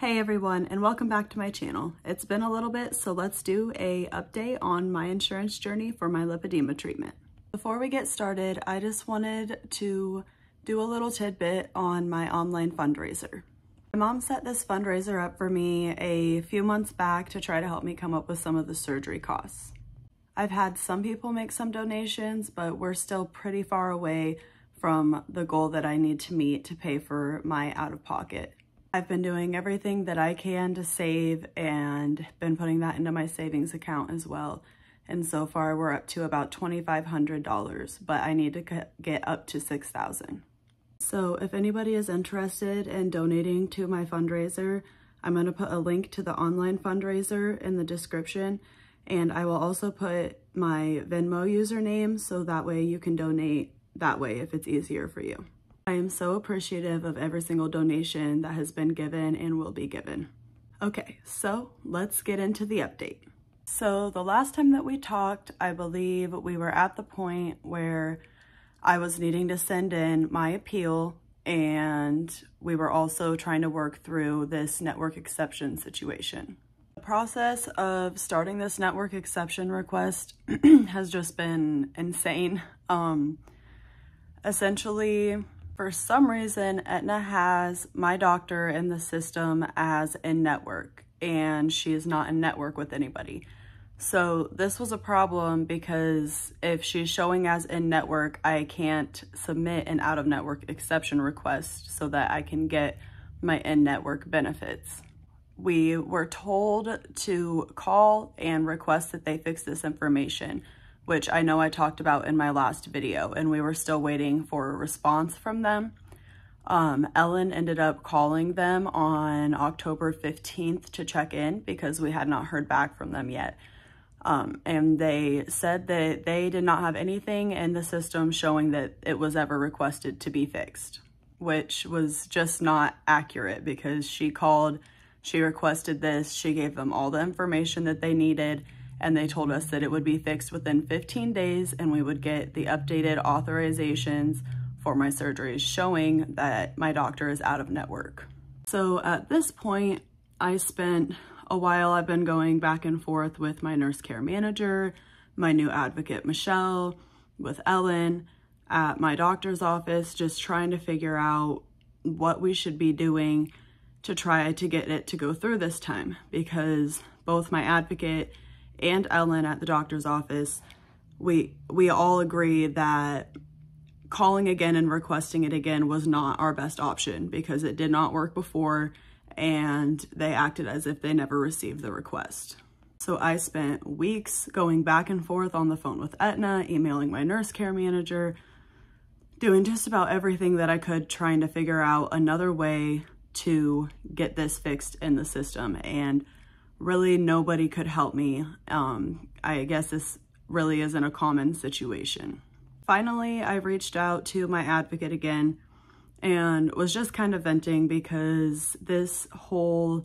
Hey everyone, and welcome back to my channel. It's been a little bit, so let's do a update on my insurance journey for my lipedema treatment. Before we get started, I just wanted to do a little tidbit on my online fundraiser. My mom set this fundraiser up for me a few months back to try to help me come up with some of the surgery costs. I've had some people make some donations, but we're still pretty far away from the goal that I need to meet to pay for my out-of-pocket. I've been doing everything that I can to save and been putting that into my savings account as well. And so far we're up to about $2,500, but I need to get up to $6,000. So if anybody is interested in donating to my fundraiser, I'm going to put a link to the online fundraiser in the description. And I will also put my Venmo username so that way you can donate that way if it's easier for you. I am so appreciative of every single donation that has been given and will be given. Okay, so let's get into the update. So the last time that we talked, I believe we were at the point where I was needing to send in my appeal, and we were also trying to work through this network exception situation. The process of starting this network exception request has just been insane. Essentially, for some reason, Aetna has my doctor in the system as in-network, and she is not in network with anybody. So this was a problem because if she's showing as in-network, I can't submit an out-of-network exception request so that I can get my in-network benefits. We were told to call and request that they fix this information, which I know I talked about in my last video, and we were still waiting for a response from them. Ellen ended up calling them on October 15th to check in because we had not heard back from them yet. And they said that they did not have anything in the system showing that it was ever requested to be fixed, which was just not accurate because she called, she requested this, she gave them all the information that they needed, and they told us that it would be fixed within 15 days and we would get the updated authorizations for my surgeries showing that my doctor is out of network. So at this point, I spent a while, I've been going back and forth with my nurse care manager, my new advocate, Michelle, with Ellen at my doctor's office, just trying to figure out what we should be doing to try to get it to go through this time, because both my advocate and Ellen at the doctor's office, we all agree that calling again and requesting it again was not our best option because it did not work before and they acted as if they never received the request. So I spent weeks going back and forth on the phone with Aetna, emailing my nurse care manager, doing just about everything that I could, trying to figure out another way to get this fixed in the system, and really nobody could help me. I guess this really isn't a common situation. Finally, I reached out to my advocate again and was just kind of venting because this whole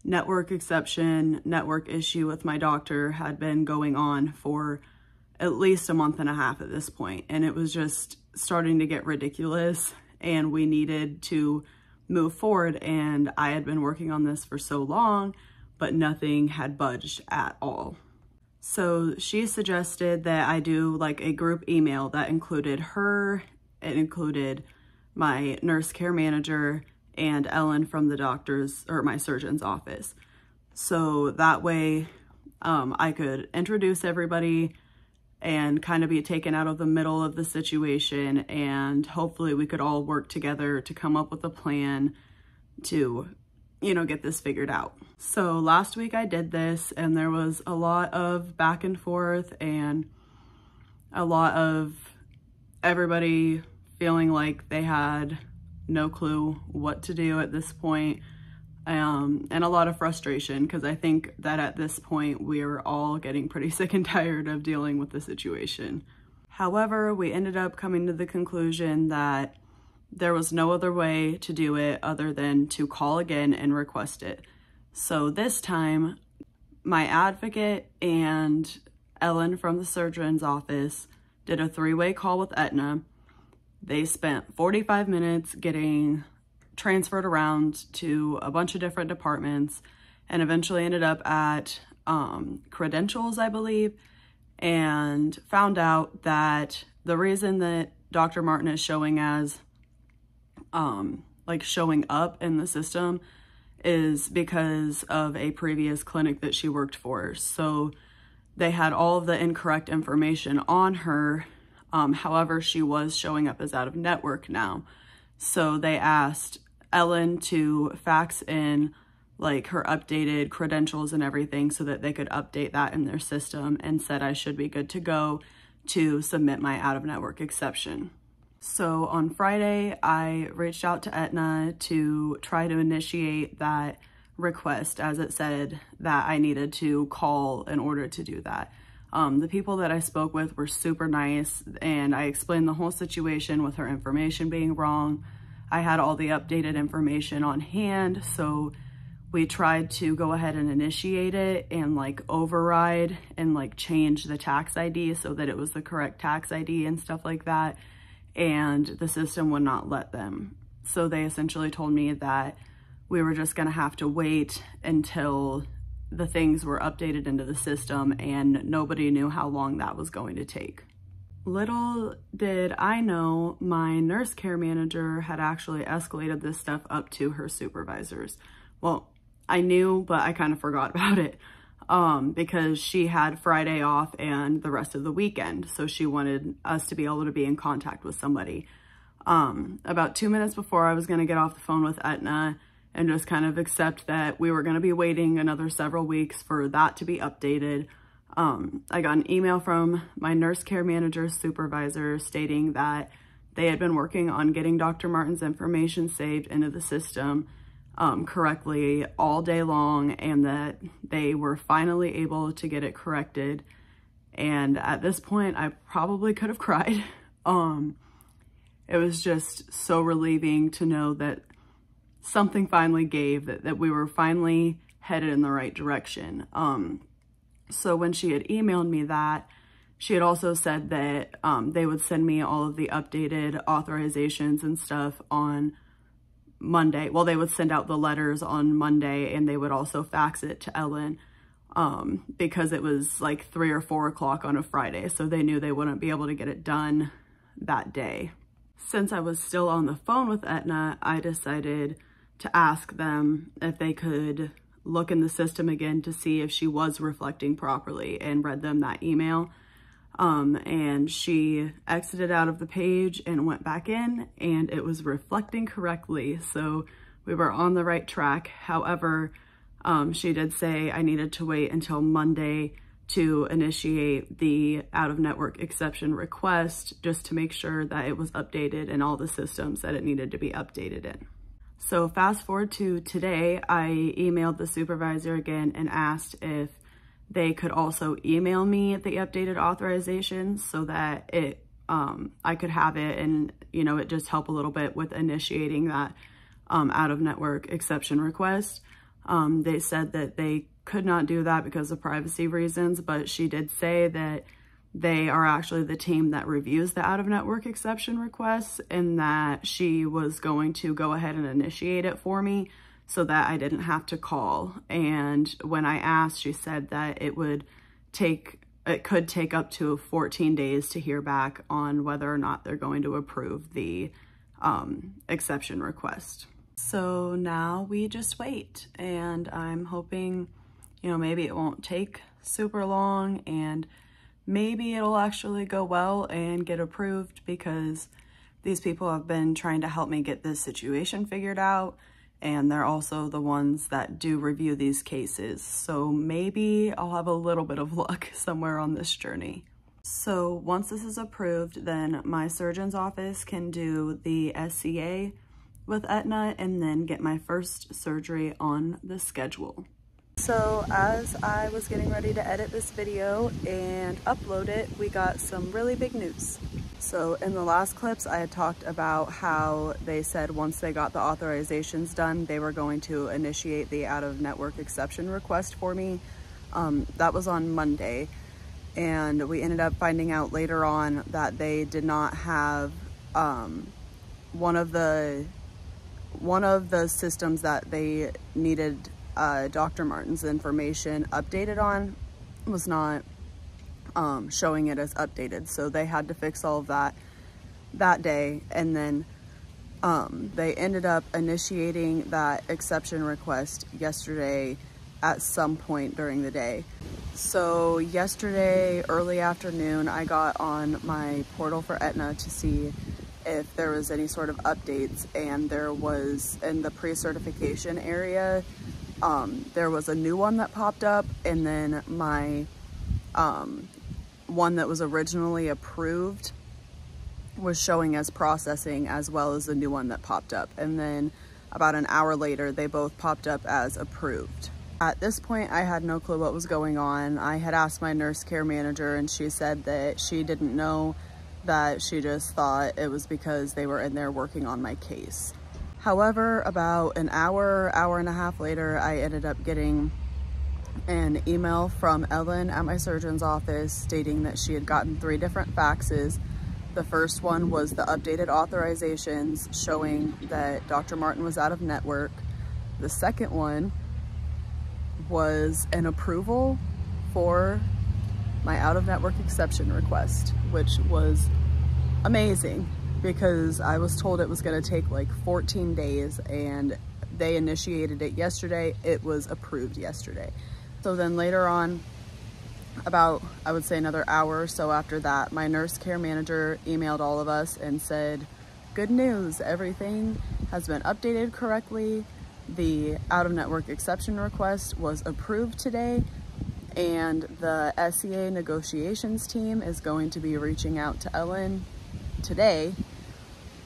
network exception, network issue with my doctor had been going on for at least a month and a half at this point, and it was just starting to get ridiculous and we needed to move forward. And I had been working on this for so long, but nothing had budged at all. So she suggested that I do like a group email that included her, it included my nurse care manager and Ellen from the doctor's or my surgeon's office. So that way I could introduce everybody and kind of be taken out of the middle of the situation, and hopefully we could all work together to come up with a plan to, you know, get this figured out. So last week I did this, and there was a lot of back and forth and a lot of everybody feeling like they had no clue what to do at this point, and a lot of frustration because I think that at this point we were all getting pretty sick and tired of dealing with the situation. However, we ended up coming to the conclusion that there was no other way to do it other than to call again and request it. So this time, my advocate and Ellen from the surgeon's office did a three-way call with Aetna. They spent 45 minutes getting transferred around to a bunch of different departments and eventually ended up at credentials, I believe, and found out that the reason that Dr. Martin is showing as like showing up in the system is because of a previous clinic that she worked for. So they had all of the incorrect information on her. However, she was showing up as out of network now. So they asked Ellen to fax in like her updated credentials and everything so that they could update that in their system, and said I should be good to go to submit my out of network exception. So on Friday, I reached out to Aetna to try to initiate that request, as it said that I needed to call in order to do that. The people that I spoke with were super nice, and I explained the whole situation with her information being wrong. I had all the updated information on hand, so we tried to go ahead and initiate it and like override and like change the tax ID so that it was the correct tax ID and stuff like that. And the system would not let them. So they essentially told me that we were just gonna have to wait until the things were updated into the system, and nobody knew how long that was going to take. Little did I know, my nurse care manager had actually escalated this stuff up to her supervisors. Well, I knew, but I kind of forgot about it because she had Friday off and the rest of the weekend. So she wanted us to be able to be in contact with somebody. About 2 minutes before I was going to get off the phone with Aetna and just kind of accept that we were going to be waiting another several weeks for that to be updated, I got an email from my nurse care manager's supervisor stating that they had been working on getting Dr. Martin's information saved into the system correctly all day long, and that they were finally able to get it corrected. And at this point, I probably could have cried. It was just so relieving to know that something finally gave, that we were finally headed in the right direction. So when she had emailed me that, she had also said that they would send me all of the updated authorizations and stuff on Monday. Well, they would send out the letters on Monday, and they would also fax it to Ellen because it was like 3 or 4 o'clock on a Friday. So they knew they wouldn't be able to get it done that day. Since I was still on the phone with Aetna, I decided to ask them if they could look in the system again to see if she was reflecting properly, and read them that email. And she exited out of the page and went back in, and it was reflecting correctly. So we were on the right track. However, she did say I needed to wait until Monday to initiate the out-of-network exception request, just to make sure that it was updated in all the systems that it needed to be updated in. So fast forward to today, I emailed the supervisor again and asked if they could also email me the updated authorizations so that I could have it, and it just help a little bit with initiating that out-of-network exception request. They said that they could not do that because of privacy reasons, but she did say that they are actually the team that reviews the out-of-network exception requests, and that she was going to go ahead and initiate it for me so that I didn't have to call. And when I asked, she said that it could take up to 14 days to hear back on whether or not they're going to approve the exception request. So now we just wait, and I'm hoping, maybe it won't take super long, and maybe it'll actually go well and get approved, because these people have been trying to help me get this situation figured out, and they're also the ones that do review these cases. So maybe I'll have a little bit of luck somewhere on this journey. So once this is approved, then my surgeon's office can do the SCA with Aetna and then get my first surgery on the schedule. So as I was getting ready to edit this video and upload it, we got some really big news. So in the last clips, I had talked about how they said once they got the authorizations done, they were going to initiate the out-of-network exception request for me. That was on Monday, and we ended up finding out later on that they did not have one of the one of the systems that they needed Dr. Martin's information updated on was not showing it as updated. So they had to fix all of that day. And then they ended up initiating that exception request yesterday at some point during the day. So yesterday, early afternoon, I got on my portal for Aetna to see if there was any sort of updates, and there was, in the pre-certification area, there was a new one that popped up, and then my one that was originally approved was showing as processing, as well as the new one that popped up. And then about an hour later, they both popped up as approved. At this point, I had no clue what was going on. I had asked my nurse care manager, and she said that she didn't know, that she just thought it was because they were in there working on my case. However, about an hour and a half later, I ended up getting an email from Ellen at my surgeon's office stating that she had gotten 3 different faxes. The first one was the updated authorizations showing that Dr. Martin was out of network. The second one was an approval for my out-of-network exception request, which was amazing because I was told it was going to take like 14 days, and they initiated it yesterday. It was approved yesterday. So then later on, about, I would say another hour or so after that, my nurse care manager emailed all of us and said, good news, everything has been updated correctly. The out-of-network exception request was approved today, and the SCA negotiations team is going to be reaching out to Ellen today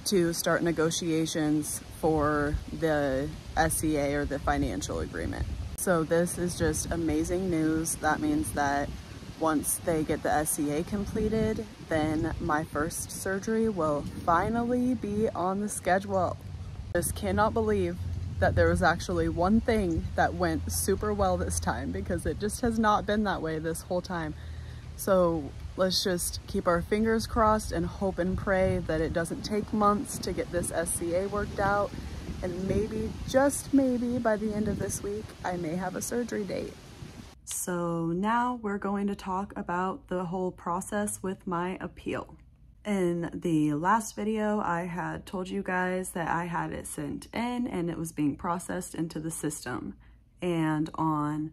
to start negotiations for the SCA, or the financial agreement. So this is just amazing news. That means that once they get the SCA completed, then my first surgery will finally be on the schedule. Just cannot believe that there was actually one thing that went super well this time, because it just has not been that way this whole time. So let's just keep our fingers crossed and hope and pray that it doesn't take months to get this SCA worked out. And maybe, just maybe, by the end of this week, I may have a surgery date. So now we're going to talk about the whole process with my appeal. In the last video, I had told you guys that I had it sent in and it was being processed into the system. And on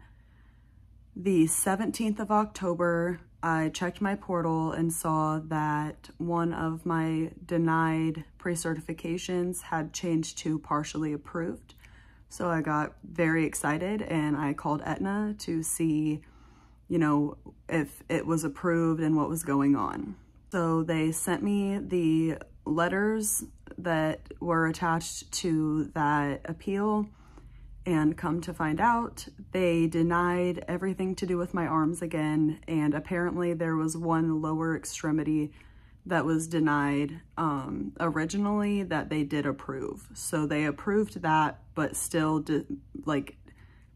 the 17th of October, I checked my portal and saw that one of my denied pre-certifications had changed to partially approved. So I got very excited and I called Aetna to see, you know, if it was approved and what was going on. So they sent me the letters that were attached to that appeal, and come to find out, they denied everything to do with my arms again, and apparently there was one lower extremity that was denied originally that they did approve. So they approved that, but still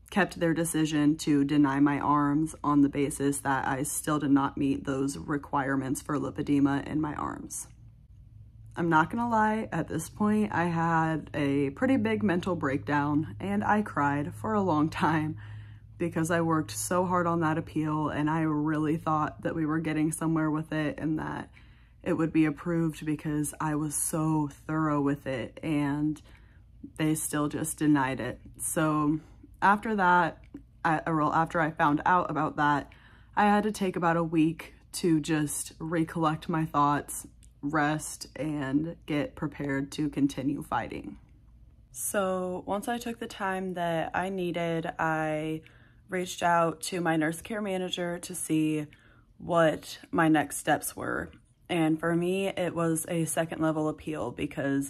kept their decision to deny my arms on the basis that I still did not meet those requirements for lipedema in my arms. I'm not gonna lie, at this point, I had a pretty big mental breakdown and I cried for a long time because I worked so hard on that appeal and I really thought that we were getting somewhere with it and that it would be approved because I was so thorough with it, and they still just denied it. So after that, after I found out about that, I had to take about a week to just recollect my thoughts, rest, and get prepared to continue fighting. So once I took the time that I needed, I reached out to my nurse care manager to see what my next steps were. And for me, it was a second level appeal because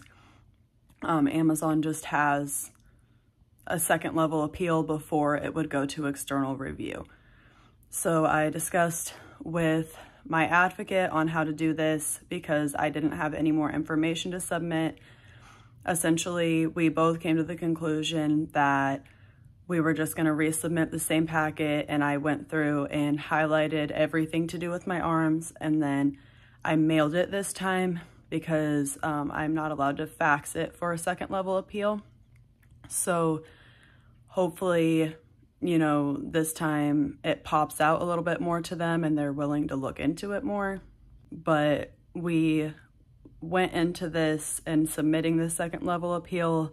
Amazon just has a second level appeal before it would go to external review. So I discussed with my advocate on how to do this because I didn't have any more information to submit. Essentially, we both came to the conclusion that we were just going to resubmit the same packet, and I went through and highlighted everything to do with my arms, and then I mailed it this time because I'm not allowed to fax it for a second level appeal. So hopefully, you know, this time it pops out a little bit more to them and they're willing to look into it more. But we went into this and submitting the second level appeal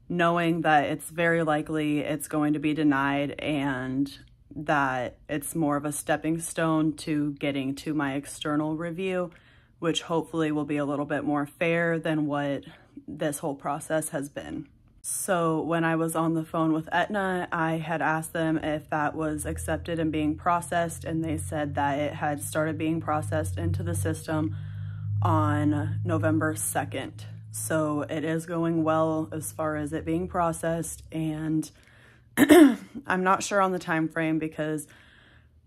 knowing that it's very likely it's going to be denied and that it's more of a stepping stone to getting to my external review, which hopefully will be a little bit more fair than what this whole process has been. So when I was on the phone with Aetna, I had asked them if that was accepted and being processed, and they said that it had started being processed into the system on November 2nd. So it is going well as far as it being processed, and I'm not sure on the time frame because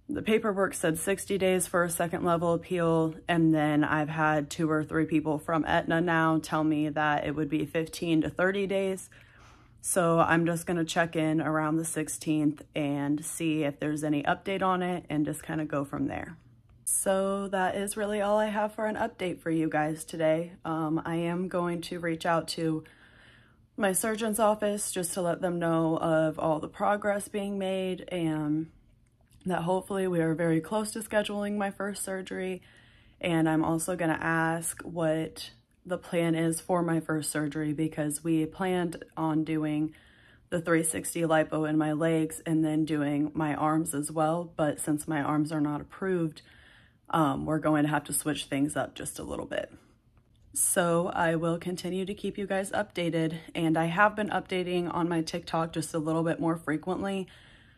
the paperwork said 60 days for a second level appeal, and then I've had 2 or 3 people from Aetna now tell me that it would be 15 to 30 days. So I'm just going to check in around the 16th and see if there's any update on it and just kind of go from there. So that is really all I have for an update for you guys today. I am going to reach out to my surgeon's office just to let them know of all the progress being made and that hopefully we are very close to scheduling my first surgery. And I'm also going to ask what the plan is for my first surgery, because we planned on doing the 360 lipo in my legs and then doing my arms as well. But since my arms are not approved, we're going to have to switch things up just a little bit. So I will continue to keep you guys updated, and I have been updating on my TikTok just a little bit more frequently.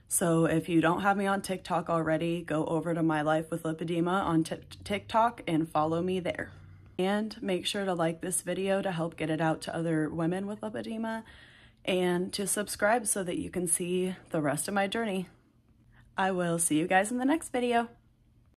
So if you don't have me on TikTok already, go over to My Life with Lipedema on TikTok and follow me there. And make sure to like this video to help get it out to other women with lipedema, and to subscribe so that you can see the rest of my journey. I will see you guys in the next video.